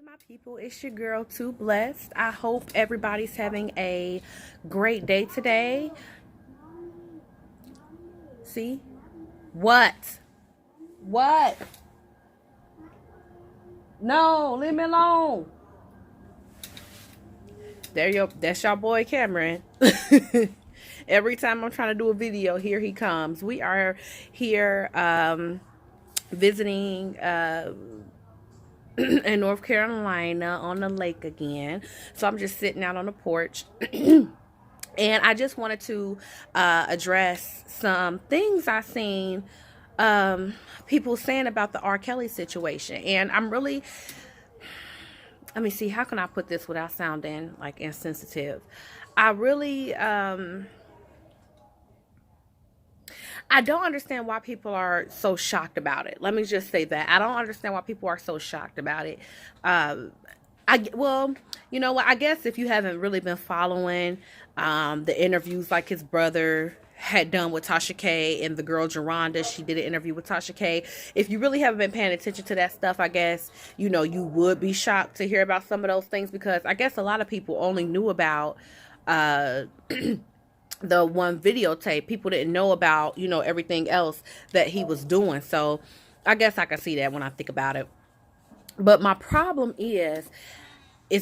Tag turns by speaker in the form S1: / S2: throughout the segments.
S1: My people, it's your girl Too Blessed. I hope everybody's having a great day today. See? What? No, leave me alone. That's your boy Cameron. Every time I'm trying to do a video, here he comes. We are here visiting in North Carolina on the lake again. So I'm just sitting out on the porch. And I just wanted to address some things I've seen people saying about the R. Kelly situation. And I'm really, let me see, how can I put this without sounding like insensitive? I really, I don't understand why people are so shocked about it. Let me just say that. I don't understand why people are so shocked about it. Well, you know what? I guess if you haven't really been following the interviews like his brother had done with Tasha K and the girl Geronda, she did an interview with Tasha K. If you really haven't been paying attention to that stuff, I guess, you know, you would be shocked to hear about some of those things, because I guess a lot of people only knew about the one videotape. People didn't know about, you know, everything else that he was doing. So I guess I can see that when I think about it. But my problem is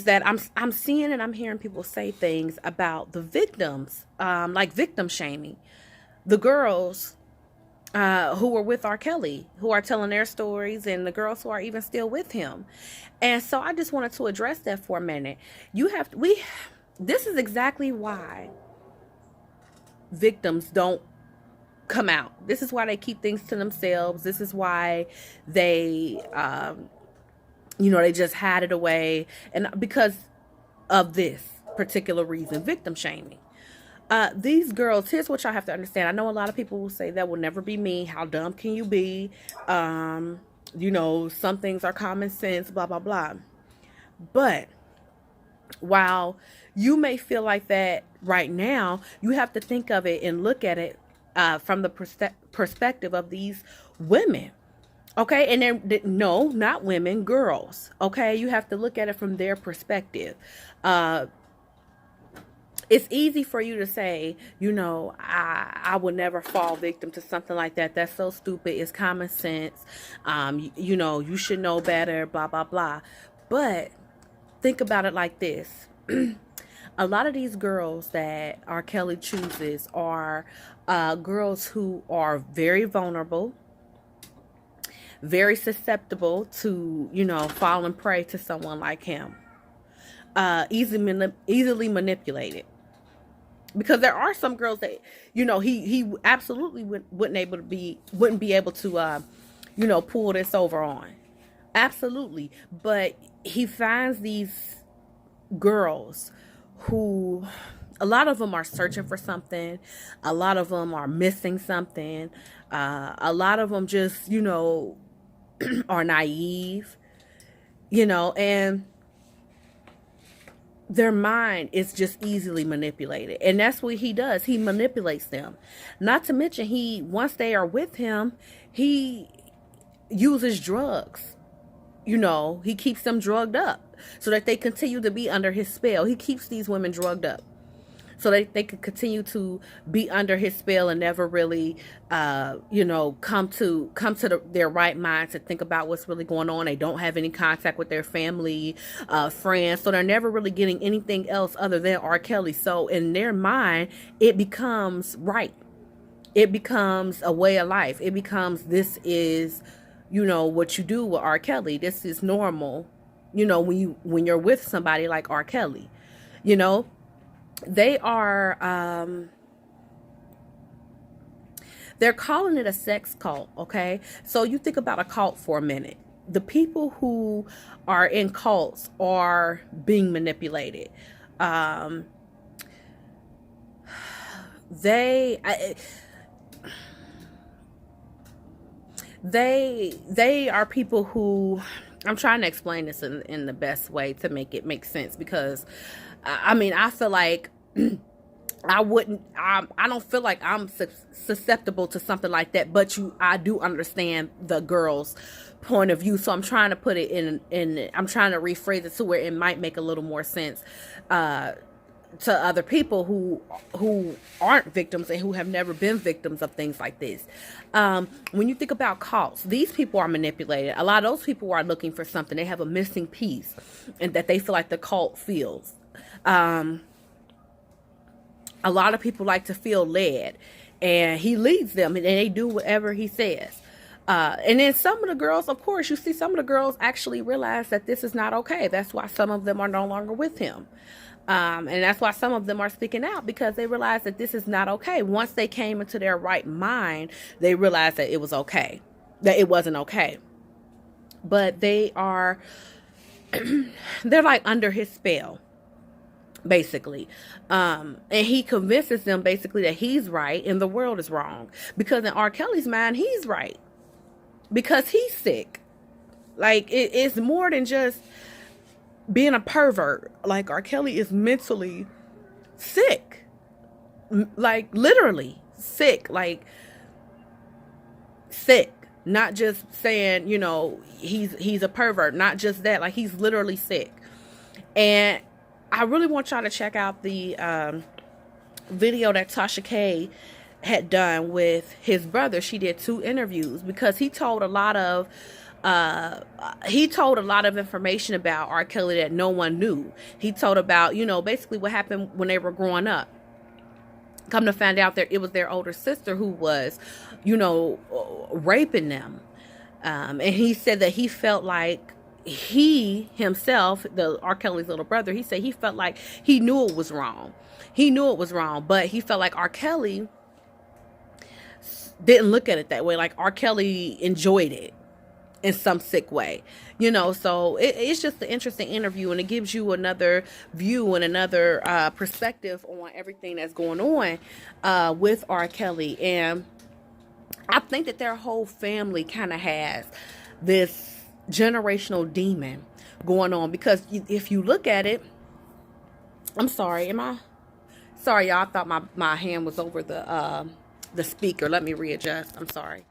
S1: that I'm seeing and I'm hearing people say things about the victims, like victim shaming. The girls who were with R. Kelly, who are telling their stories, and the girls who are even still with him. And so I just wanted to address that for a minute. This is exactly why victims don't come out. This is why they keep things to themselves. This is why they, you know, they just hide it away. And because of this particular reason, victim shaming. These girls, here's what y'all have to understand. I know a lot of people will say that will never be me. How dumb can you be? You know, some things are common sense, blah, blah, blah. But while you may feel like that right now, you have to think of it and look at it from the perspective of these women. Okay, and then, no, not women, girls. Okay, you have to look at it from their perspective. It's easy for you to say, you know, I would never fall victim to something like that. That's so stupid. It's common sense. You know, you should know better, blah, blah, blah. But think about it like this. A lot of these girls that R. Kelly chooses are girls who are very vulnerable, very susceptible to, you know, falling prey to someone like him. Easily manipulated. Because there are some girls that, you know, he absolutely wouldn't be able to, you know, pull this over on. Absolutely. But he finds these girls who, a lot of them are searching for something. A lot of them are missing something. A lot of them just, you know, are naive, you know, and their mind is just easily manipulated. And that's what he does. He manipulates them. Not to mention, once they are with him, he uses drugs. You know, he keeps them drugged up so that they continue to be under his spell. He keeps these women drugged up so that they could continue to be under his spell and never really, you know, come to their right mind to think about what's really going on. They don't have any contact with their family, friends, so they're never really getting anything else other than R. Kelly. So in their mind, it becomes right. It becomes a way of life. It becomes, this is, you know, what you do with R. Kelly. This is normal, you know, when you're with somebody like R. Kelly, you know. They are, they're calling it a sex cult, okay? So you think about a cult for a minute. The people who are in cults are being manipulated. They are people who, I'm trying to explain this in the best way to make it make sense, because I mean, I feel like I don't feel like I'm susceptible to something like that, but I do understand the girl's point of view. So I'm trying to put it I'm trying to rephrase it to where it might make a little more sense, to other people who aren't victims and who have never been victims of things like this. When you think about cults, these people are manipulated. A lot of those people are looking for something. They have a missing piece, and that they feel like the cult feels. A lot of people like to feel led, and he leads them, and they do whatever he says. And then some of the girls, of course, you see some of the girls actually realize that this is not okay. That's why some of them are no longer with him. And that's why some of them are speaking out, because they realize that this is not okay. Once they came into their right mind, they realized that it was okay, that it wasn't okay. But they are, they're like under his spell, basically. And he convinces them basically that he's right and the world is wrong. Because in R. Kelly's mind, he's right. Because he's sick. Like, it's more than just being a pervert. Like, R. Kelly is mentally sick. Like, literally sick. Like, sick. Not just saying, you know, he's a pervert. Not just that. Like, he's literally sick. And I really want y'all to check out the video that Tasha K had done with his brother. She did 2 interviews, because he told a lot of information about R. Kelly that no one knew. He told about, you know, basically what happened when they were growing up. Come to find out that it was their older sister who was, you know, raping them. And he said that he felt like he himself, the R. Kelly's little brother, he said he felt like he knew it was wrong. He knew it was wrong, but he felt like R. Kelly didn't look at it that way. Like, R. Kelly enjoyed it in some sick way, you know. So it's just an interesting interview, and it gives you another view and another perspective on everything that's going on with R. Kelly. And I think that their whole family kind of has this generational demon going on, because if you look at it, I'm sorry, sorry y'all, I thought my hand was over the speaker. Let me readjust. I'm sorry.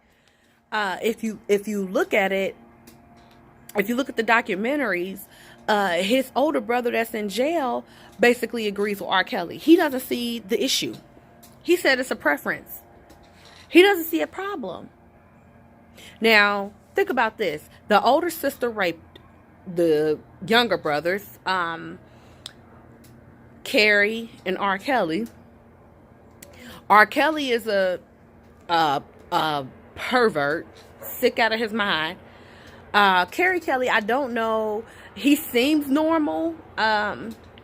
S1: If you look at it, if you look at the documentaries, his older brother that's in jail basically agrees with R. Kelly. He doesn't see the issue. He said it's a preference. He doesn't see a problem. Now, think about this. The older sister raped the younger brothers, Keri and R. Kelly. R. Kelly is a pervert, sick out of his mind. Keri Kelly, I don't know. He seems normal.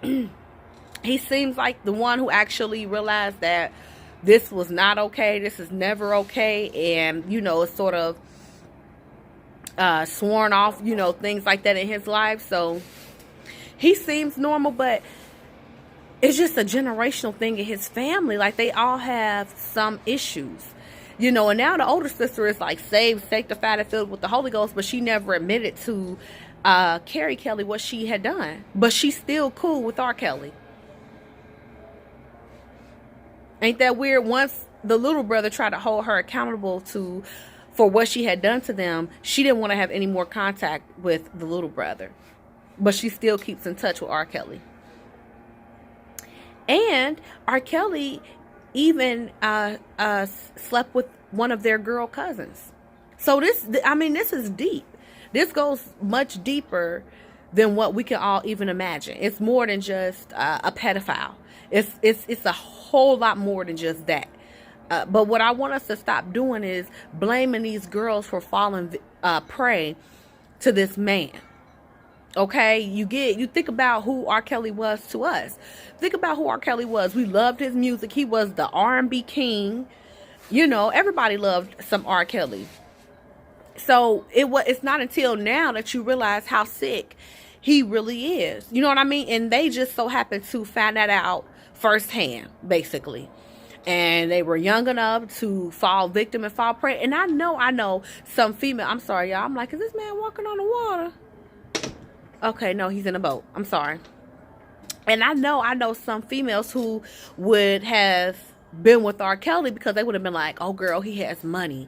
S1: He seems like the one who actually realized that this was not okay. This is never okay. And, you know, it's sort of sworn off, you know, things like that in his life. So he seems normal, but it's just a generational thing in his family. Like, they all have some issues, you know. And now the older sister is like saved, sanctified, and filled with the Holy Ghost, but she never admitted to Keri Kelly what she had done. But she's still cool with R. Kelly. Ain't that weird? Once the little brother tried to hold her accountable for what she had done to them, she didn't want to have any more contact with the little brother. But she still keeps in touch with R. Kelly. And R. Kelly even slept with one of their girl cousins. So this is deep. This goes much deeper than what we can all even imagine. It's more than just a pedophile. It's a whole lot more than just that. But what I want us to stop doing is blaming these girls for falling prey to this man. Okay, you think about who R. Kelly was to us. Think about who R. Kelly was. We loved his music. He was the R&B king. You know, everybody loved some R. Kelly. So it's not until now that you realize how sick he really is. You know what I mean? And they just so happened to find that out firsthand, basically. And they were young enough to fall victim and fall prey. And I know some female, I'm sorry, y'all. I'm like, is this man walking on the water? Okay, no, he's in a boat. I'm sorry. And I know some females who would have been with R. Kelly because they would have been like, oh girl, he has money.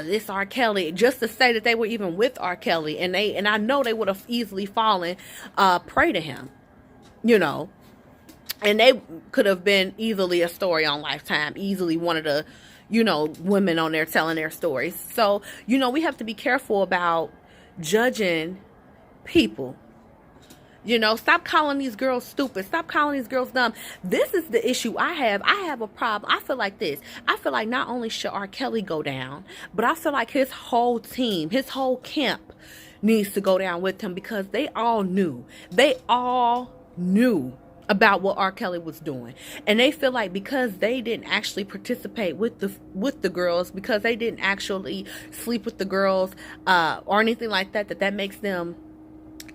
S1: This R. Kelly, just to say that they were even with R. Kelly, and I know they would have easily fallen prey to him, you know. And they could have been easily a story on Lifetime, easily one of the, you know, women on there telling their stories. So, you know, we have to be careful about judging people. You know, stop calling these girls stupid. Stop calling these girls dumb. This is the issue I have. I have a problem. I feel like this. I feel like not only should R. Kelly go down, but I feel like his whole team, his whole camp needs to go down with him, because they all knew. They all knew about what R. Kelly was doing. And they feel like because they didn't actually participate with the girls, because they didn't actually sleep with the girls or anything like that, that makes them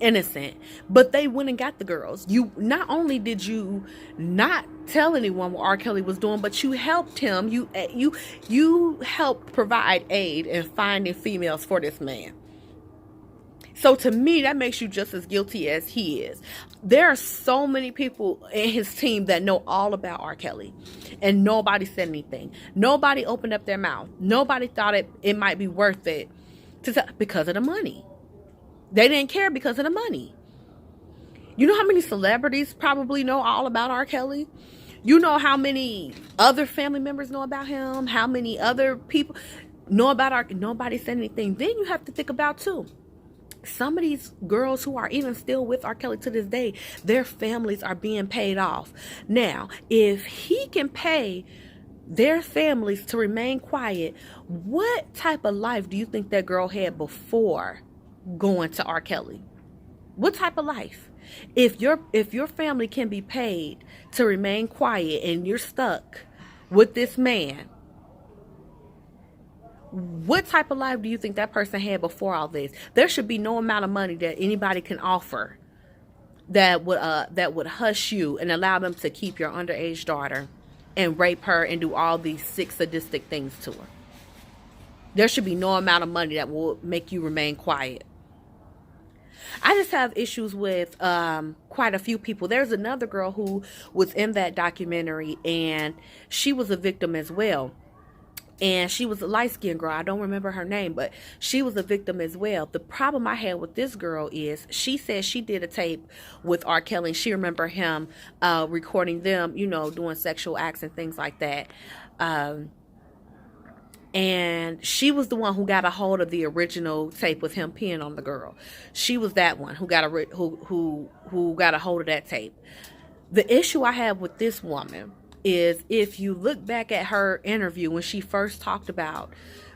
S1: innocent. But they went and got the girls. You not only did you not tell anyone what R. Kelly was doing, but you helped him. You helped provide aid in finding females for this man. So to me, that makes you just as guilty as he is. There are so many people in his team that know all about R. Kelly, and nobody said anything. Nobody opened up their mouth. Nobody thought it might be worth it because of the money. They didn't care because of the money. You know how many celebrities probably know all about R. Kelly? You know how many other family members know about him? How many other people know about R. Nobody said anything. Then you have to think about too, some of these girls who are even still with R. Kelly to this day, their families are being paid off. Now, if he can pay their families to remain quiet, what type of life do you think that girl had before going to R. Kelly? What type of life? If your family can be paid to remain quiet and you're stuck with this man, what type of life do you think that person had before all this? There should be no amount of money that anybody can offer that would hush you and allow them to keep your underage daughter and rape her and do all these sick, sadistic things to her. There should be no amount of money that will make you remain quiet. I just have issues with quite a few people. There's another girl who was in that documentary, and she was a victim as well. And she was a light-skinned girl. I don't remember her name, but she was a victim as well. The problem I had with this girl is she said she did a tape with R. Kelly. And she remember him recording them, you know, doing sexual acts and things like that. And she was the one who got a hold of the original tape with him peeing on the girl. She was that one who got who got a hold of that tape. The issue I have with this woman is, if you look back at her interview when she first talked about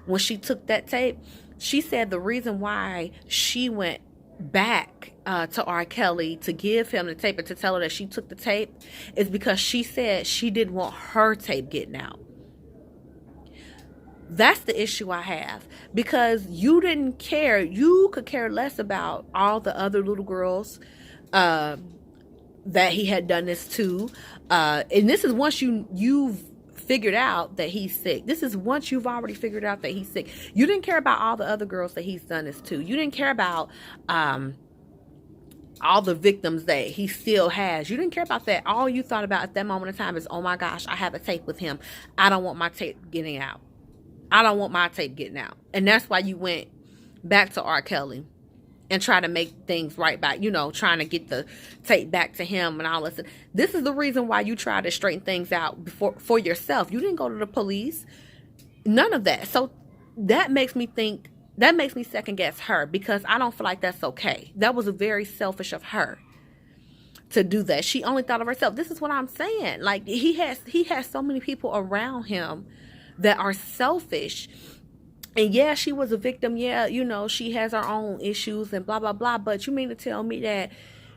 S1: when she took that tape, she said the reason why she went back to R. Kelly to give him the tape and to tell her that she took the tape is because she said she didn't want her tape getting out. That's the issue I have, because you didn't care. You could care less about all the other little girls that he had done this to. And this is once you've figured out that he's sick. This is once you've already figured out that he's sick. You didn't care about all the other girls that he's done this to. You didn't care about all the victims that he still has. You didn't care about that. All you thought about at that moment in time is, oh my gosh, I have a tape with him. I don't want my tape getting out. I don't want my tape getting out. And that's why you went back to R. Kelly and try to make things right back, you know, trying to get the tape back to him and all this. This is the reason why you try to straighten things out for yourself. You didn't go to the police. None of that. So that makes me second guess her, because I don't feel like that's okay. That was very selfish of her to do that. She only thought of herself. This is what I'm saying. Like, he has so many people around him that are selfish. And yeah, she was a victim. Yeah, you know, she has her own issues and blah, blah, blah. But you mean to tell me that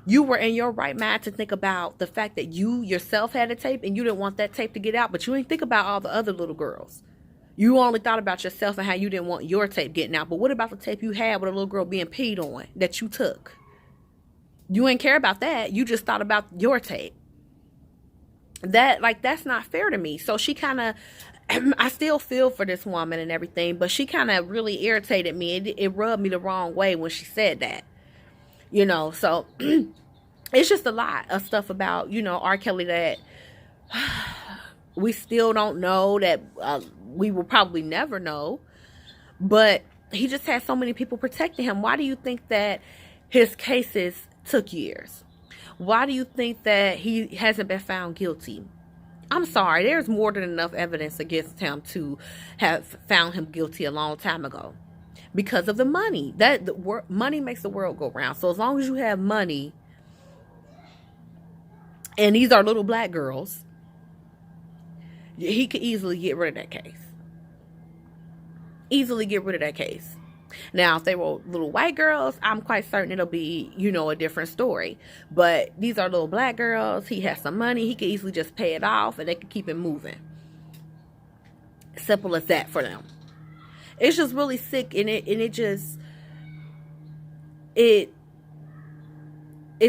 S1: you were in your right mind to think about the fact that you yourself had a tape and you didn't want that tape to get out, but you didn't think about all the other little girls. You only thought about yourself and how you didn't want your tape getting out. But what about the tape you had with a little girl being peed on that you took? You ain't care about that. You just thought about your tape. That's not fair to me. So she kind of, I still feel for this woman and everything, but she kind of really irritated me. It rubbed me the wrong way when she said that, you know. So It's just a lot of stuff about, you know, R. Kelly that we still don't know, that we will probably never know. But he just had so many people protecting him. Why do you think that his cases took years? Why do you think that he hasn't been found guilty? I'm sorry, there's more than enough evidence against him to have found him guilty a long time ago. Because of the money. Money makes the world go round. So as long as you have money, and these are little black girls, he could easily get rid of that case. Easily get rid of that case. Now, if they were little white girls, I'm quite certain it'll be, you know, a different story. But these are little black girls. He has some money. He could easily just pay it off and they could keep it moving. Simple as that for them. It's just really sick, and it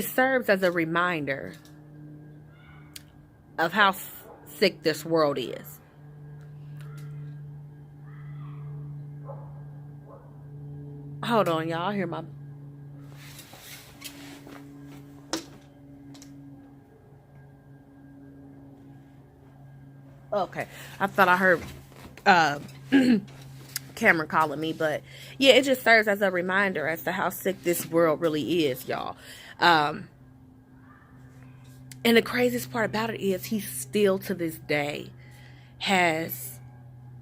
S1: serves as a reminder of how sick this world is. Hold on, y'all. I hear my... Okay. I thought I heard Cameron calling me, but yeah, it just serves as a reminder as to how sick this world really is, y'all. And the craziest part about it is he still to this day has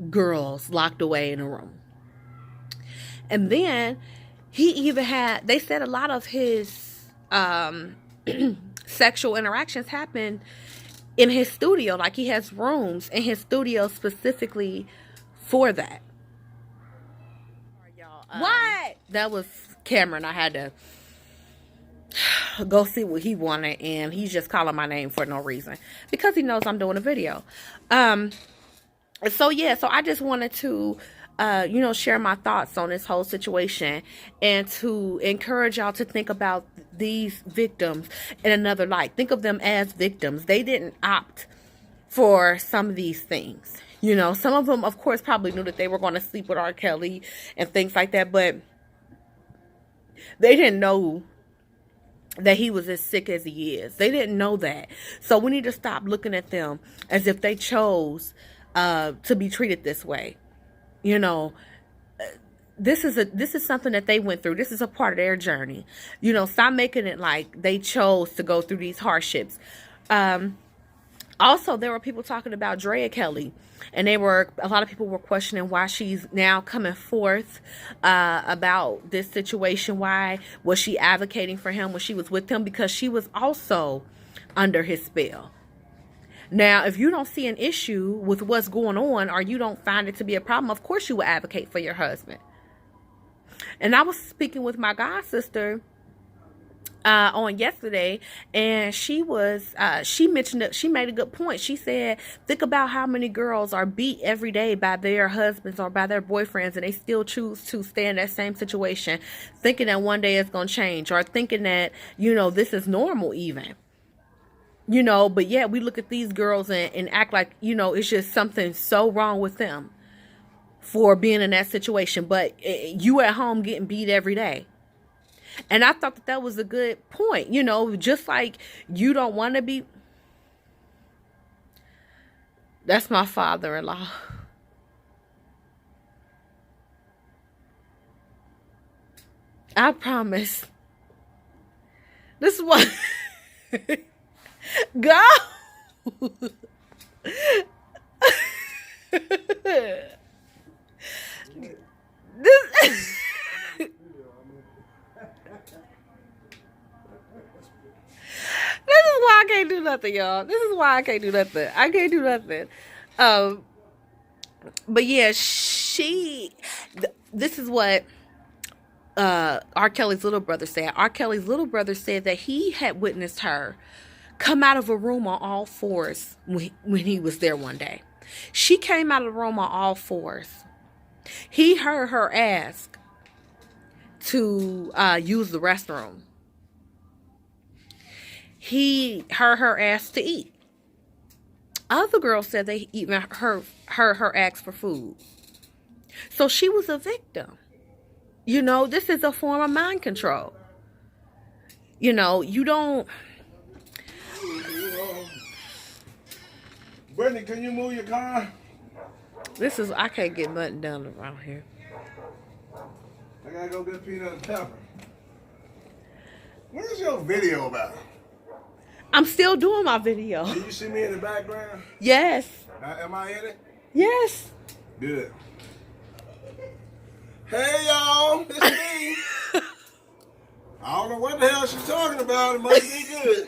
S1: girls locked away in a room. And then he even had, they said a lot of his sexual interactions happen in his studio. Like he has rooms in his studio specifically for that. What? That was Cameron. I had to go see what he wanted, and he's just calling my name for no reason because he knows I'm doing a video. So yeah, so I just wanted to you know, share my thoughts on this whole situation and to encourage y'all to think about these victims in another light. Think of them as victims. They didn't opt for some of these things. You know, some of them, of course, probably knew that they were going to sleep with R. Kelly and things like that, but they didn't know that he was as sick as he is. They didn't know that. So we need to stop looking at them as if they chose to be treated this way. You know, this is something that they went through. This is a part of their journey. You know, stop making it like they chose to go through these hardships. Also, there were people talking about Drea Kelly, and a lot of people were questioning why she's now coming forth about this situation. Why was she advocating for him when she was with him? Because she was also under his spell. Now, if you don't see an issue with what's going on, or you don't find it to be a problem, of course you will advocate for your husband. And I was speaking with my god sister on yesterday, and she mentioned that she made a good point. She said, think about how many girls are beat every day by their husbands or by their boyfriends, and they still choose to stay in that same situation, thinking that one day it's going to change, or thinking that, you know, this is normal even. You know, but yeah, we look at these girls and act like, you know, it's just something so wrong with them for being in that situation. But you at home getting beat every day. And I thought that was a good point. You know, just like you don't want to be. That's my father-in-law. I promise. This is what... Go. This is why I can't do nothing, y'all. This is why I can't do nothing. I can't do nothing. But yeah, this is what R. Kelly's little brother said. R. Kelly's little brother said that he had witnessed her come out of a room on all fours when he was there one day. She came out of the room on all fours. He heard her ask to use the restroom. He heard her ask to eat. Other girls said they even heard her ask for food. So she was a victim. You know, this is a form of mind control. You know, you don't...
S2: Brittany, can you move your car?
S1: I can't get nothing done around here.
S2: I gotta go get peanut and pepper. What is your video about?
S1: I'm still doing my video.
S2: Can you see me in the background?
S1: Yes.
S2: Am I in it?
S1: Yes.
S2: Good. Hey y'all, it's me. I don't know what the hell she's talking about. It must be good.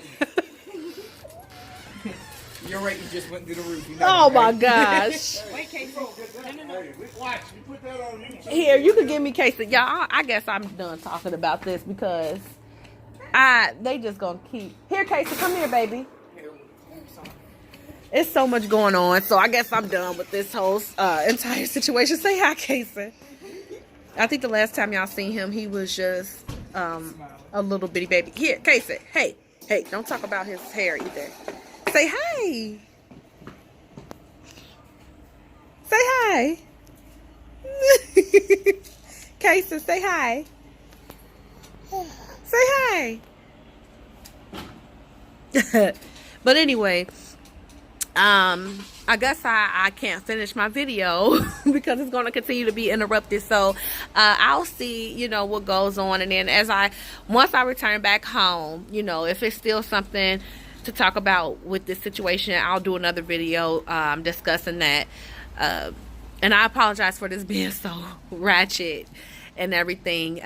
S3: Your rating just went through the roof.
S1: Oh my gosh.
S3: Wait, Casey.
S2: No. Hey, watch. You put that on YouTube.
S1: Here, you can give me Casey. Y'all, I guess I'm done talking about this because they just gonna keep. Here, Casey, come here, baby. It's so much going on, so I guess I'm done with this whole entire situation. Say hi, Casey. I think the last time y'all seen him, he was just a little bitty baby. Here, Casey. Hey, don't talk about his hair either. Say hi. Say hi. Casey, say hi. Say hi. But anyway, I guess I can't finish my video because it's going to continue to be interrupted. So I'll see, you know, what goes on. And then once I return back home, you know, if it's still something to talk about with this situation, I'll do another video discussing that. And I apologize for this being so ratchet and everything.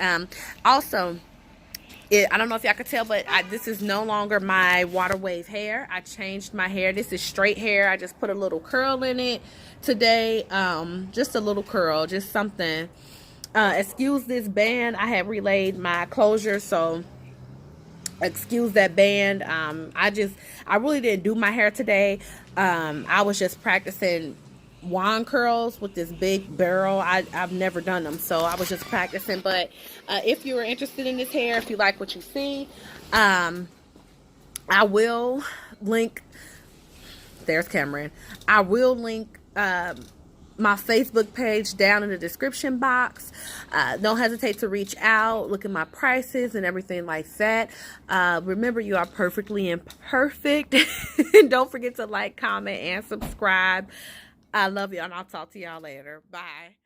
S1: Also, I don't know if y'all could tell, but this is no longer my water wave hair. I changed my hair. This is straight hair. I just put a little curl in it today. Just a little curl, just something. Excuse this band. I have relayed my closure, so excuse that band. I really didn't do my hair today. I was just practicing wand curls with this big barrel. I've never done them, so I was just practicing. But if you're interested in this hair, if you like what you see, I will link. There's Cameron. I will link my Facebook page down in the description box. Don't hesitate to reach out, look at my prices and everything like that. Remember, you are perfectly imperfect. Don't forget to like, comment, and subscribe. I love you, and I'll talk to y'all later. Bye.